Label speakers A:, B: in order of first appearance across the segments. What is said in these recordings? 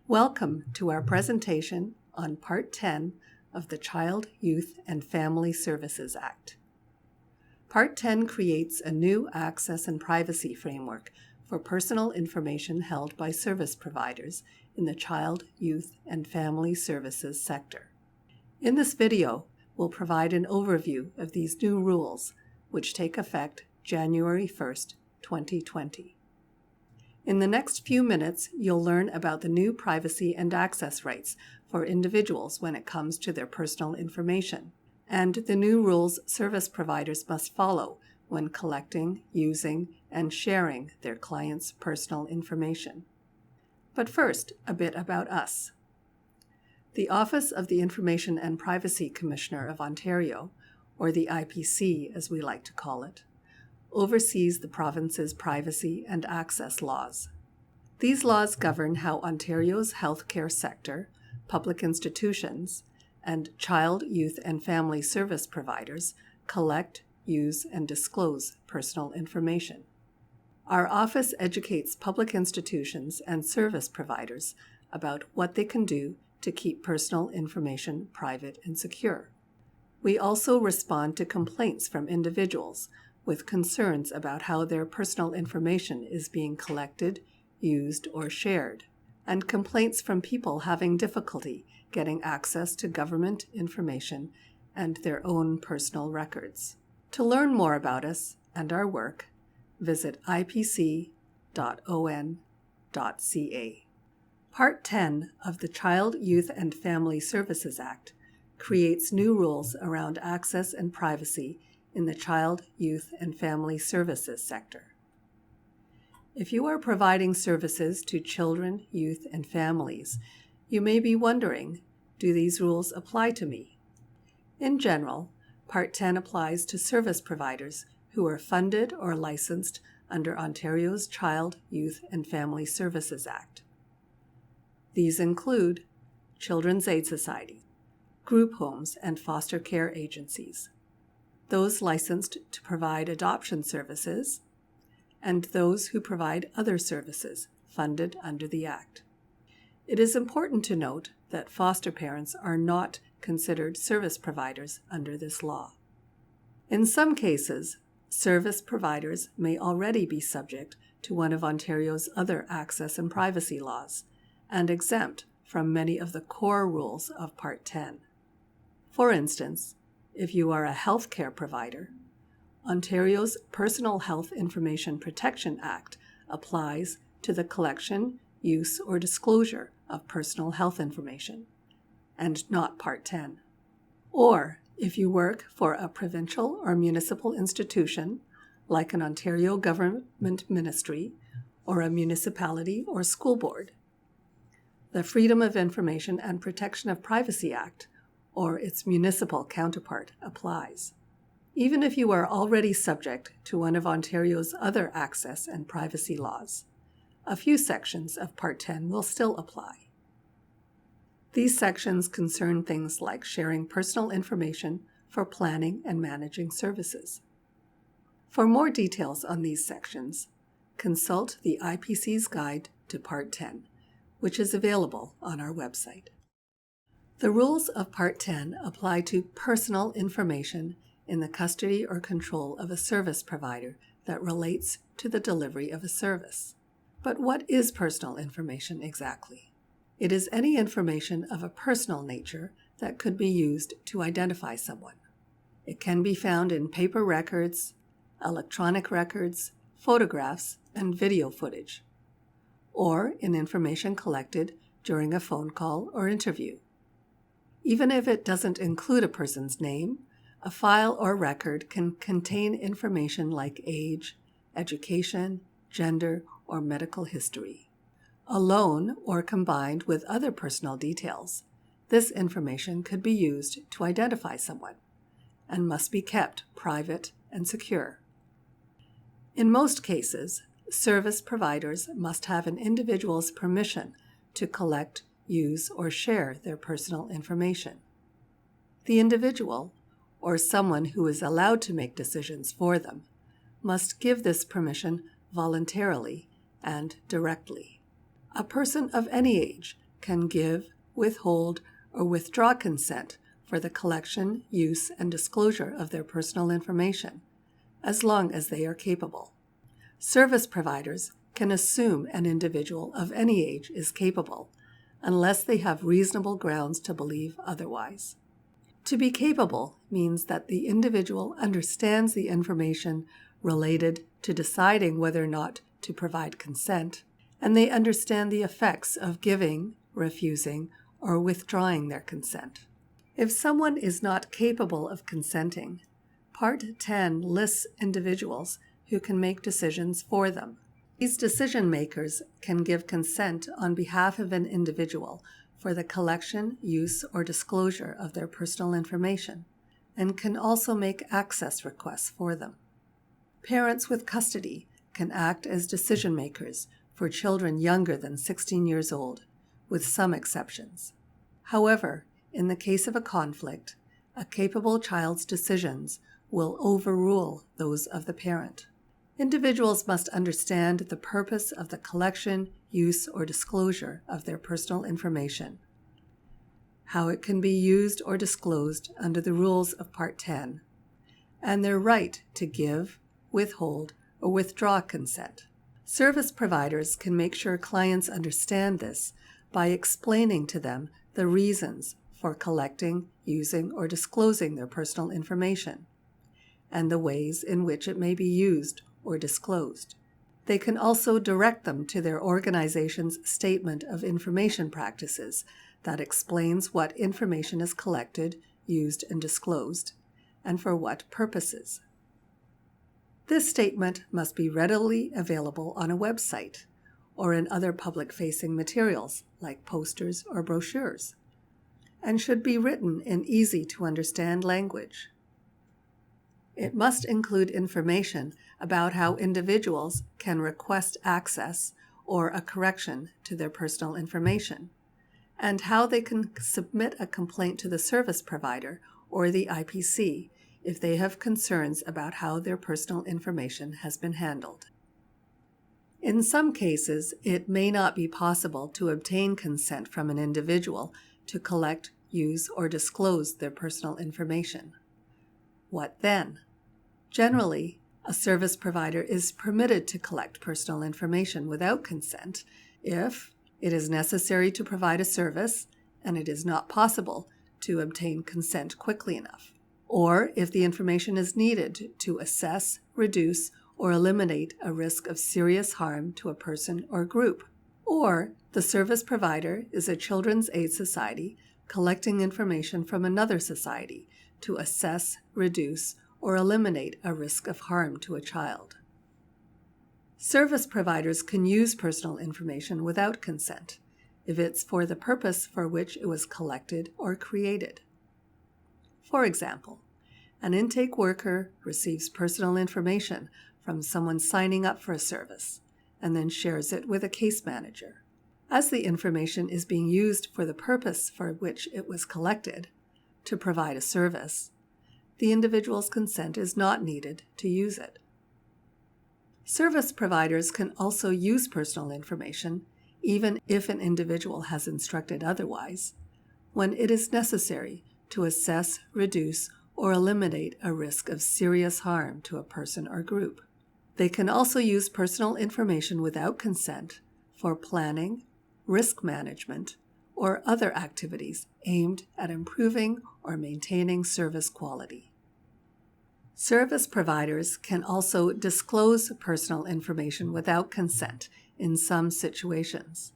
A: Welcome to our presentation on Part 10 of the Child, Youth, and Family Services Act. Part 10 creates a new access and privacy framework for personal information held by service providers in the child, youth, and family services sector. In this video, we'll provide an overview of these new rules, which take effect January 1st, 2020. In the next few minutes, you'll learn about the new privacy and access rights for individuals when it comes to their personal information, and the new rules service providers must follow when collecting, using, and sharing their clients' personal information. But first, a bit about us. The Office of the Information and Privacy Commissioner of Ontario, or the IPC as we like to call it, oversees the province's privacy and access laws. These laws govern how Ontario's healthcare sector, public institutions, and child, youth, and family service providers collect, use, and disclose personal information. Our office educates public institutions and service providers about what they can do to keep personal information private and secure. We also respond to complaints from individuals with concerns about how their personal information is being collected, used, or shared, and complaints from people having difficulty getting access to government information and their own personal records. To learn more about us and our work, visit ipc.on.ca. Part 10 of the Child, Youth, and Family Services Act creates new rules around access and privacy in the child, youth, and family services sector. If you are providing services to children, youth, and families, you may be wondering, do these rules apply to me? In general, Part 10 applies to service providers who are funded or licensed under Ontario's Child, Youth, and Family Services Act. These include Children's Aid Society, group homes and foster care agencies, those licensed to provide adoption services, and those who provide other services funded under the Act. It is important to note that foster parents are not considered service providers under this law. In some cases, service providers may already be subject to one of Ontario's other access and privacy laws and exempt from many of the core rules of Part 10. For instance, if you are a healthcare provider, Ontario's Personal Health Information Protection Act applies to the collection, use, or disclosure of personal health information, and not Part 10. Or if you work for a provincial or municipal institution, like an Ontario government ministry or a municipality or school board, the Freedom of Information and Protection of Privacy Act, or its municipal counterpart, applies. Even if you are already subject to one of Ontario's other access and privacy laws, a few sections of Part 10 will still apply. These sections concern things like sharing personal information for planning and managing services. For more details on these sections, consult the IPC's Guide to Part 10, which is available on our website. The rules of Part 10 apply to personal information in the custody or control of a service provider that relates to the delivery of a service. But what is personal information exactly? It is any information of a personal nature that could be used to identify someone. It can be found in paper records, electronic records, photographs, and video footage, or in information collected during a phone call or interview. Even if it doesn't include a person's name, a file or record can contain information like age, education, gender, or medical history. Alone or combined with other personal details, this information could be used to identify someone and must be kept private and secure. In most cases, service providers must have an individual's permission to collect, use, or share their personal information. The individual, or someone who is allowed to make decisions for them, must give this permission voluntarily and directly. A person of any age can give, withhold, or withdraw consent for the collection, use, and disclosure of their personal information, as long as they are capable. Service providers can assume an individual of any age is capable, unless they have reasonable grounds to believe otherwise. To be capable means that the individual understands the information related to deciding whether or not to provide consent, and they understand the effects of giving, refusing, or withdrawing their consent. If someone is not capable of consenting, Part 10 lists individuals who can make decisions for them. These decision makers can give consent on behalf of an individual for the collection, use, or disclosure of their personal information, and can also make access requests for them. Parents with custody can act as decision makers for children younger than 16 years old, with some exceptions. However, in the case of a conflict, a capable child's decisions will overrule those of the parent. Individuals must understand the purpose of the collection, use, or disclosure of their personal information, how it can be used or disclosed under the rules of Part 10, and their right to give, withhold, or withdraw consent. Service providers can make sure clients understand this by explaining to them the reasons for collecting, using, or disclosing their personal information, and the ways in which it may be used or disclosed. They can also direct them to their organization's Statement of Information Practices that explains what information is collected, used, and disclosed, and for what purposes. This statement must be readily available on a website or in other public-facing materials like posters or brochures, and should be written in easy-to-understand language. It must include information about how individuals can request access or a correction to their personal information, and how they can submit a complaint to the service provider or the IPC if they have concerns about how their personal information has been handled. In some cases, it may not be possible to obtain consent from an individual to collect, use, or disclose their personal information. What then? Generally, a service provider is permitted to collect personal information without consent if it is necessary to provide a service and it is not possible to obtain consent quickly enough, or if the information is needed to assess, reduce, or eliminate a risk of serious harm to a person or group, or the service provider is a children's aid society collecting information from another society to assess, reduce, or eliminate a risk of harm to a child. Service providers can use personal information without consent if it's for the purpose for which it was collected or created. For example, an intake worker receives personal information from someone signing up for a service and then shares it with a case manager. As the information is being used for the purpose for which it was collected, to provide a service, the individual's consent is not needed to use it. Service providers can also use personal information, even if an individual has instructed otherwise, when it is necessary to assess, reduce, or eliminate a risk of serious harm to a person or group. They can also use personal information without consent for planning, risk management, or other activities aimed at improving or maintaining service quality. Service providers can also disclose personal information without consent in some situations,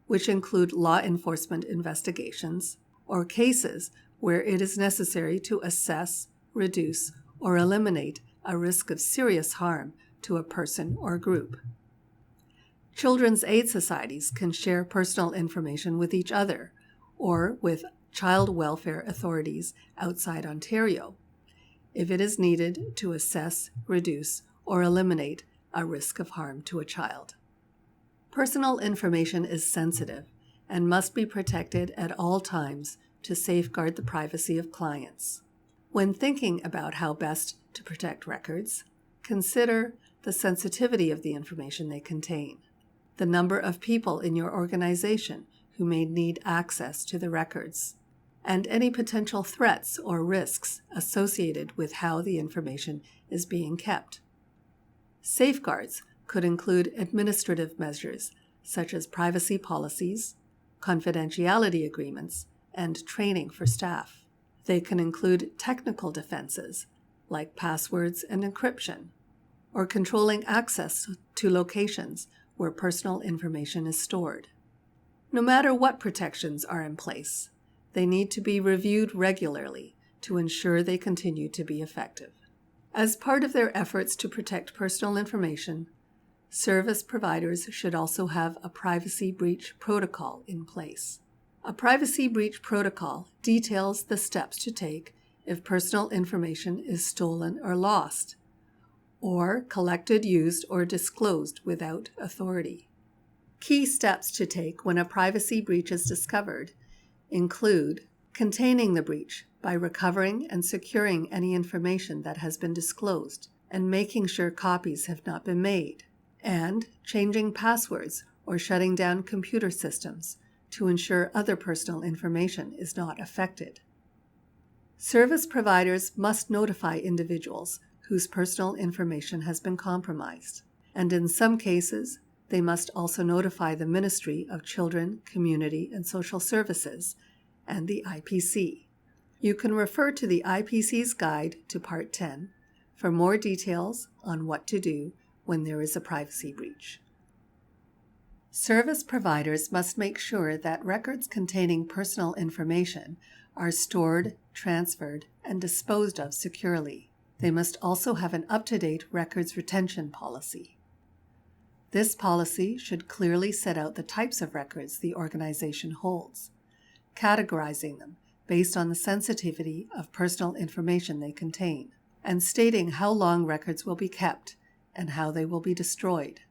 A: which include law enforcement investigations or cases where it is necessary to assess, reduce, or eliminate a risk of serious harm to a person or group. Children's aid societies can share personal information with each other or with child welfare authorities outside Ontario if it is needed to assess, reduce, or eliminate a risk of harm to a child. Personal information is sensitive and must be protected at all times to safeguard the privacy of clients. When thinking about how best to protect records, consider the sensitivity of the information they contain, the number of people in your organization who may need access to the records, and any potential threats or risks associated with how the information is being kept. Safeguards could include administrative measures such as privacy policies, confidentiality agreements, and training for staff. They can include technical defenses like passwords and encryption, or controlling access to locations where personal information is stored. No matter what protections are in place, they need to be reviewed regularly to ensure they continue to be effective. As part of their efforts to protect personal information, service providers should also have a privacy breach protocol in place. A privacy breach protocol details the steps to take if personal information is stolen or lost, or collected, used, or disclosed without authority. Key steps to take when a privacy breach is discovered include containing the breach by recovering and securing any information that has been disclosed and making sure copies have not been made, and changing passwords or shutting down computer systems to ensure other personal information is not affected. Service providers must notify individuals whose personal information has been compromised, and in some cases, they must also notify the Ministry of Children, Community and Social Services and the IPC. You can refer to the IPC's guide to Part 10 for more details on what to do when there is a privacy breach. Service providers must make sure that records containing personal information are stored, transferred, and disposed of securely. They must also have an up-to-date records retention policy. This policy should clearly set out the types of records the organization holds, categorizing them based on the sensitivity of personal information they contain, and stating how long records will be kept and how they will be destroyed.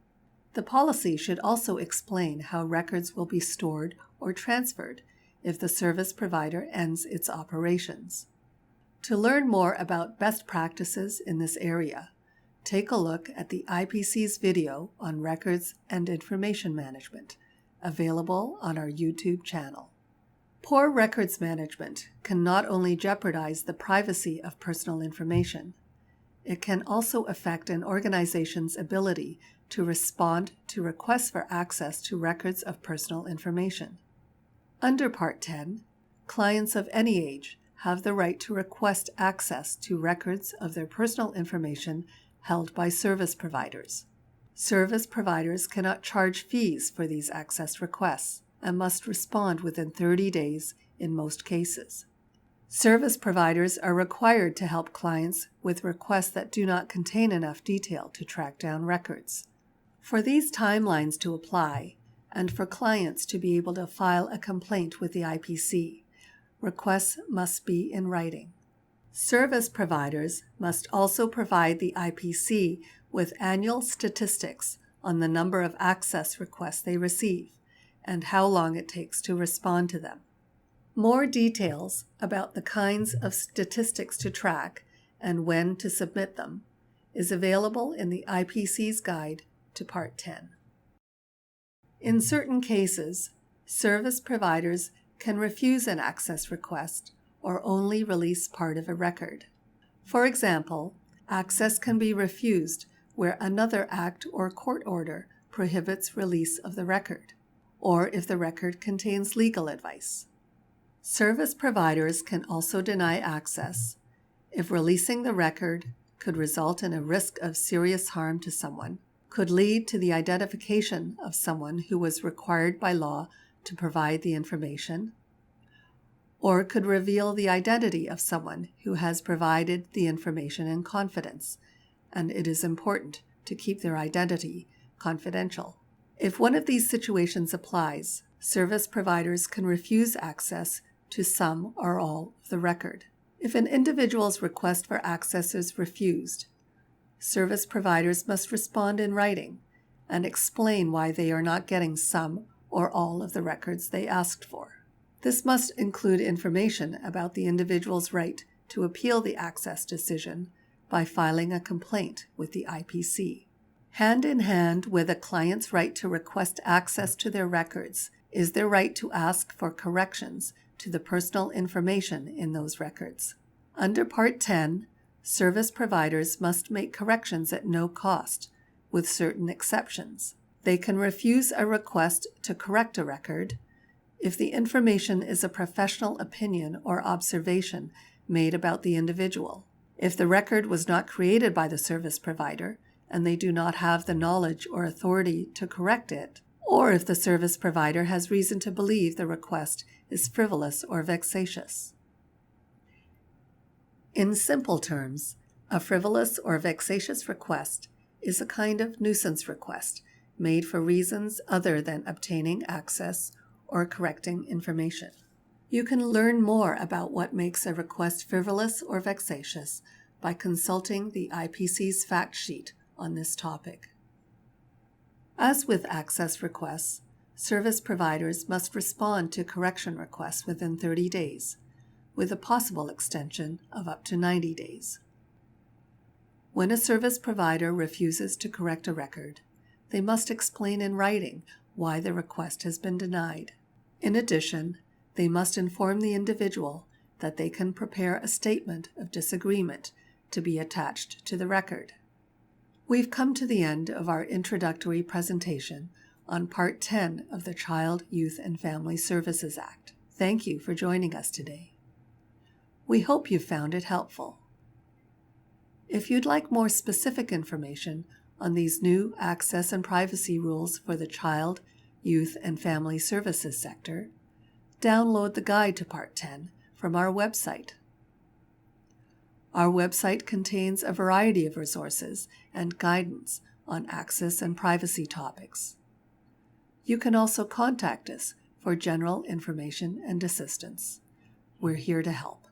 A: The policy should also explain how records will be stored or transferred if the service provider ends its operations. To learn more about best practices in this area, take a look at the IPC's video on records and information management, available on our YouTube channel. Poor records management can not only jeopardize the privacy of personal information, it can also affect an organization's ability to respond to requests for access to records of personal information. Under Part 10, clients of any age have the right to request access to records of their personal information held by service providers. Service providers cannot charge fees for these access requests and must respond within 30 days in most cases. Service providers are required to help clients with requests that do not contain enough detail to track down records. For these timelines to apply, and for clients to be able to file a complaint with the IPC, requests must be in writing. Service providers must also provide the IPC with annual statistics on the number of access requests they receive and how long it takes to respond to them. More details about the kinds of statistics to track and when to submit them is available in the IPC's guide to Part 10. In certain cases, service providers can refuse an access request or only release part of a record. For example, access can be refused where another act or court order prohibits release of the record, or if the record contains legal advice. Service providers can also deny access if releasing the record could result in a risk of serious harm to someone, could lead to the identification of someone who was required by law to provide the information, or could reveal the identity of someone who has provided the information in confidence, and it is important to keep their identity confidential. If one of these situations applies, service providers can refuse access to some or all of the record. If an individual's request for access is refused, service providers must respond in writing and explain why they are not getting some or all of the records they asked for. This must include information about the individual's right to appeal the access decision by filing a complaint with the IPC. Hand in hand with a client's right to request access to their records is their right to ask for corrections to the personal information in those records. Under Part 10, service providers must make corrections at no cost, with certain exceptions. They can refuse a request to correct a record if the information is a professional opinion or observation made about the individual, if the record was not created by the service provider and they do not have the knowledge or authority to correct it, or if the service provider has reason to believe the request is frivolous or vexatious. In simple terms, a frivolous or vexatious request is a kind of nuisance request made for reasons other than obtaining access or correcting information. You can learn more about what makes a request frivolous or vexatious by consulting the IPC's fact sheet on this topic. As with access requests, service providers must respond to correction requests within 30 days, with a possible extension of up to 90 days. When a service provider refuses to correct a record, they must explain in writing why the request has been denied. In addition, they must inform the individual that they can prepare a statement of disagreement to be attached to the record. We've come to the end of our introductory presentation on Part 10 of the Child, Youth, and Family Services Act. Thank you for joining us today. We hope you found it helpful. If you'd like more specific information on these new access and privacy rules for the Child, Youth, and Family Services sector, download the guide to Part 10 from our website. Our website contains a variety of resources and guidance on access and privacy topics. You can also contact us for general information and assistance. We're here to help.